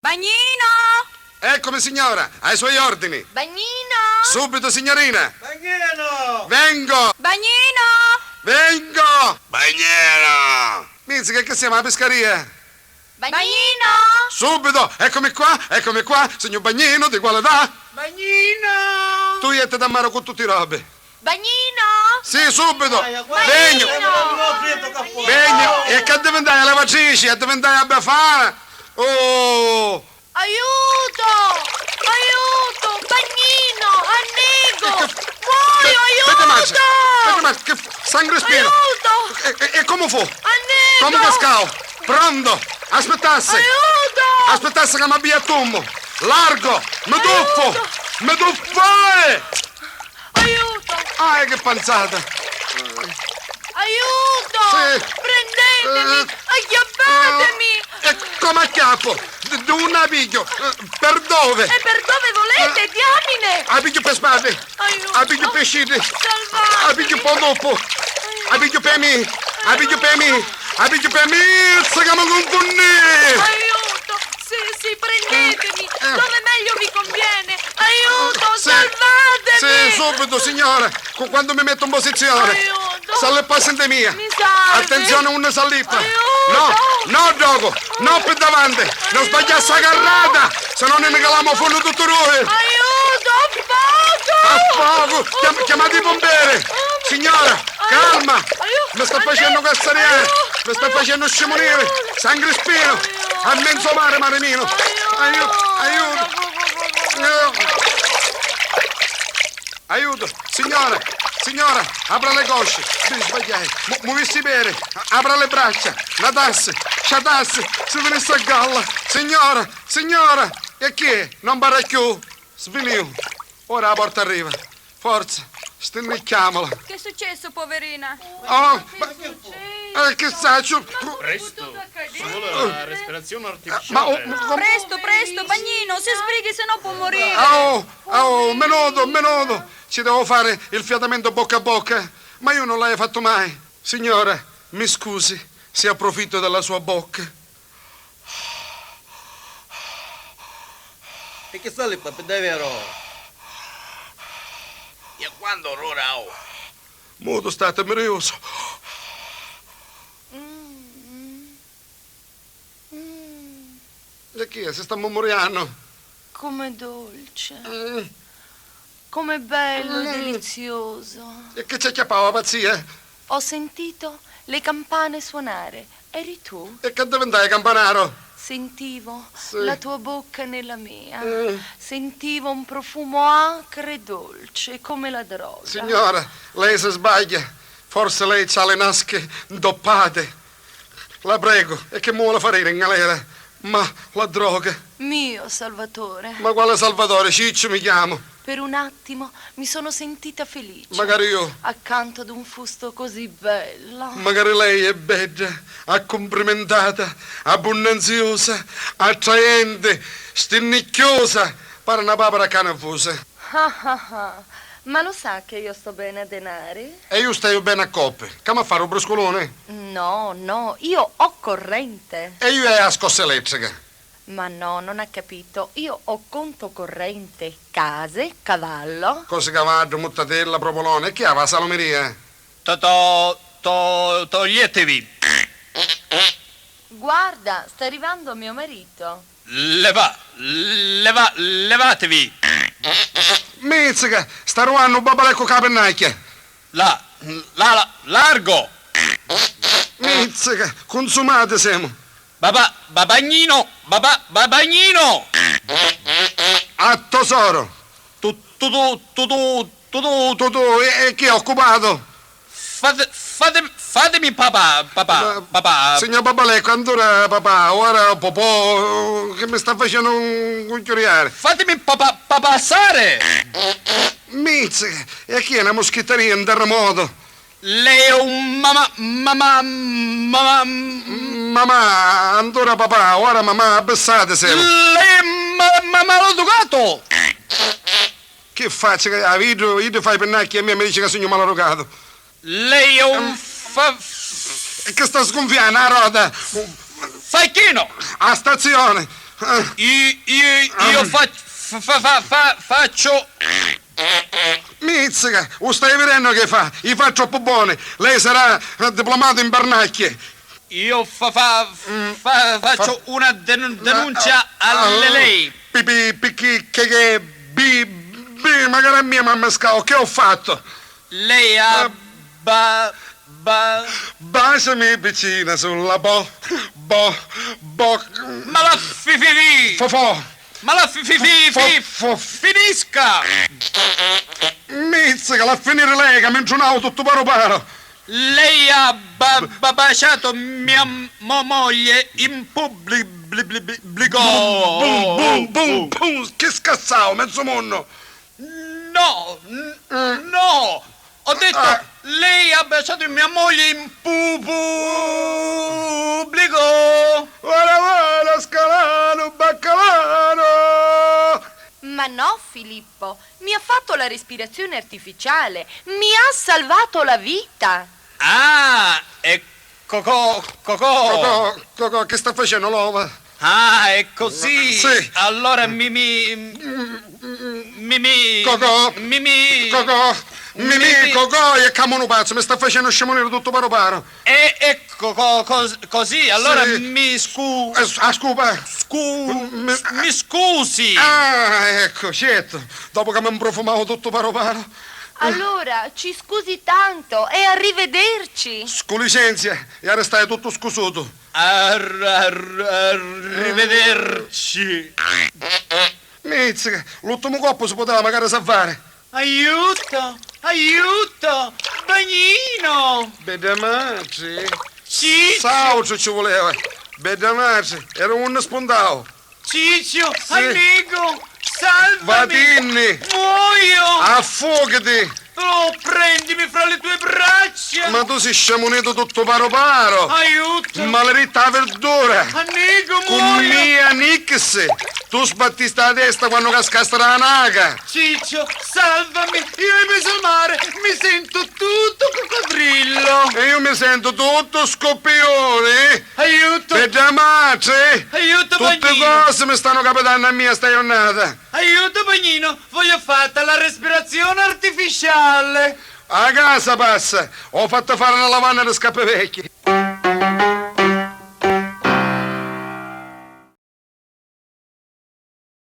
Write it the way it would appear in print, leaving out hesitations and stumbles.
Bagnino! Eccomi, signora, ai suoi ordini. Bagnino! Subito, signorina. Bagnino! Vengo! Bagnino! Vengo! Bagnino! Minzi, che siamo alla pescaria? Bagnino! Subito! Eccomi qua, signor Bagnino, di quale età? Bagnino! Tu iete da mare con tutti i robe. Bagnino! Sì, subito! Bagnino! Vengo! E che diventai a lavatrice, e diventai a befana! Oh! Aiuto! Aiuto! Bagnino! Annego! Muoio! Aiuto! Che sangue spiro! Aiuto! E come fu? Annego! Come cascavo? Pronto! Aspettasse! Aiuto! Aspettasse che mi abbia a tombo! Largo! Mi tuffo! Aiuto! Mi tuffo! Aiuto! Ah, che panzata! Aiuto! Sì. Prendetemi! Acchiappatemi! E come acchiappo? Una piglio! Per dove? E per dove volete? Diamine! A piglio per spalle! Aiuto! A piglio per scidi! Salvatemi! A piglio per dopo! A piglio per me! A piglio per me! A piglio per me! Se che mi confondi! Aiuto! Sì, prendetemi! Dove meglio vi conviene! Aiuto! Sì. Salvatemi! Sì, subito, signora! Quando mi metto in posizione! Aiuto! Salle paziente mia! Mi salvi! Attenzione, una salippa! Aiuto! No, Dogo! No per davanti! Non sbagliasse la carrata! Se no ne megaliamo fuori tutto noi! Aiuto! A Affogo! fuoco! Chiamate i pompieri! Signora, calma! Aiuto! Mi sta facendo cazzariare! Aiuto! Mi sta facendo scimonire! Sangue spino! A mezzo mare mio! Aiuto! Aiuto! Signora, apra le cosce! Mi sbagliai! Muovissi bene! Apra le braccia! Natasse! Sciatasse! Si venisse a galla! Signora! E chi è? Non barra più! Svenivo! Ora la porta arriva! Forza! Stennicchiamola! Che è successo, poverina? Oh! Che saccio! Presto! Solo la respirazione Ma artificiale. Presto, Bagnino, si sbrighi, se no può morire. Menudo! Ci devo fare il fiatamento bocca a bocca? Ma io non l'hai fatto mai. Signora, mi scusi se approfitto della sua bocca. E che sta lì, papà, davvero? E quando Rorao? Molto state mirioso. E chi è? Si sta mormorando. Come dolce, come bello e delizioso. E che c'è chiappava, pazzia? Ho sentito le campane suonare. Eri tu? E che diventai campanaro? Sentivo Sì. la tua bocca nella mia. Sentivo un profumo acre e dolce, come la droga. Signora, lei si sbaglia. Forse lei ha le nasche doppate. La prego, e che mi vuole fare in galera? Ma la droga. Mio Salvatore, Ma quale Salvatore? Ciccio mi chiamo. per un attimo mi sono sentita felice. Magari io. Accanto ad un fusto così bello. Magari lei è bella, accomplimentata, abbondaziosa, attraente, stinnicchiosa, pare una papera canafusa. Ah, ah, ah. Ma lo sa che io sto bene a denari? E io stai bene a coppe. Come a fare un bruscolone? No, io ho corrente. E io è a scossa elettrica. Ma no, non ha capito. Io ho conto corrente, case, cavallo. Cose cavallo, muttatella, propolone. E chi ha la salomeria? Toglietevi. Guarda, sta arrivando mio marito. Levatevi. Mizzica, sta ruando un babalecco capennacchia. Largo. Mizzica, consumate siamo. Bagnino. A tesoro. Tu. Tu, e chi è occupato? Fatemi papà. Signor Babalecco, ancora papà, ora popò, che mi sta facendo un cucchiariare. Fatemi passare. Mizzica, e chi è una moschetteria, un terremoto? Lei è un mamma. Mamma, ancora papà, ora mamma, abbassate siamo. Lei è maleducato. Che faccio? Io ti fai pennacchi e mi dice che sono maleducato. Lei è un E che sta sgonfiando la roda? facchino. A stazione. Io faccio... Mizzica, lo stai vedendo che fa? Gli fa troppo buone. Lei sarà diplomato in Bernacchie. Io faccio una denuncia a lei. Magari a mia mamma scao, che ho fatto? Lei ha... Baciami vicina sulla bo. Ma la finisca! Mizzica, la finire lei che mi ingiunavo tutto paro. Lei ha baciato mia moglie in pubblico. Boom, che scassavo, mezzo mondo. No! Ho detto, lei ha baciato mia moglie in pubblico! Guarda, scalano, baccalano! Ma no, Filippo, mi ha fatto la respirazione artificiale, mi ha salvato la vita. Ah, è Cocò. Cocò, che sta facendo l'ova? Ah, è così. Sì. Allora Cocò, e camono pazzo, mi sta facendo scemonire tutto paro. Ecco così, allora Sì. mi Scupa. mi scusi. Ah, ecco, certo. Dopo che mi profumavo tutto paro. Allora, ci scusi tanto e arrivederci. Sculicenzia, e ora stai tutto scusuto. Arrivederci. Mizzica, l'ultimo coppo si poteva magari salvare. Aiuto! Bagnino! Bedamaci. Ciccio! Saucio ci voleva. Bedamaci, era un spondao. Ciccio! Amico! Salvami! Vadinni, Muoio! affogati. Oh, prendimi fra le tue braccia! Ma tu sei sciamonito tutto paro. Aiuto! Maleritta verdura. Amico, Con muoio! mia Nix. Tu sbattiste la testa quando cascaste la naga. Ciccio, salvami! Io ho preso il mare! Mi sento tutto coccodrillo! E io mi sento tutto scoppione. Aiuto! Bedamaci. Aiuto, Tutte Bagnino! cose mi stanno capitando a mia sta giornata. Aiuto, Bagnino! Voglio fatta la respirazione artificiale! A casa passa, ho fatto fare una lavanda di scappe vecchie.